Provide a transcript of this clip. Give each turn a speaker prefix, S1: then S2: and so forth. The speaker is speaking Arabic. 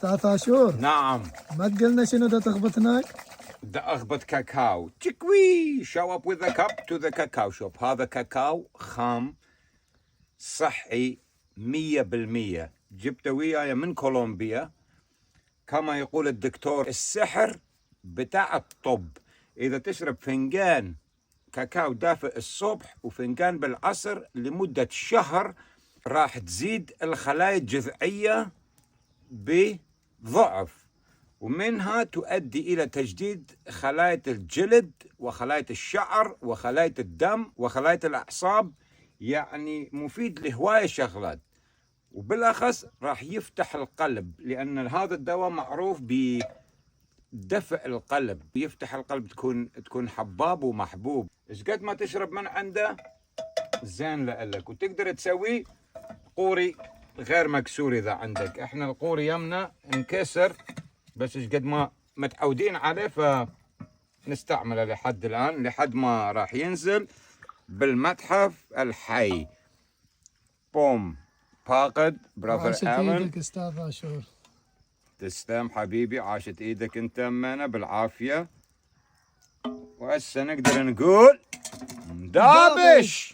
S1: أستاذ عاشور،
S2: نعم.
S1: ما تقلنا شنو دا تخبط هناك؟
S2: بدي اخبط كاكاو تشكوي. show up with a cup to the cacao shop. هذا كاكاو خام صحي 100%. جبته وياي من كولومبيا. كما يقول الدكتور السحر بتاع الطب. إذا تشرب فنجان كاكاو دافئ الصبح وفنجان بالعصر لمدة شهر راح تزيد الخلايا الجذعية بضعف، ومنها تؤدي إلى تجديد خلايا الجلد وخلايا الشعر وخلايا الدم وخلايا الأعصاب. يعني مفيد لهواية شغلات، وبالأخص راح يفتح القلب، لأن هذا الدواء معروف بدفع القلب، يفتح القلب، تكون حباب ومحبوب. إيش قد ما تشرب من عنده زين لك. وتقدر تسوي قوري غير مكسور إذا عندك. إحنا القوري يمنا انكسر، بس إيش قد ما متعودين عليه فنستعمله لحد الآن، لحد ما راح ينزل بالمتحف الحي. بوم فاقد براذر
S1: عاشت
S2: آلن.
S1: ايدك أستاذ عاشور.
S2: تسلم حبيبي، عاشت ايدك انت أمانة بالعافية. وهسه نقدر نقول دابش.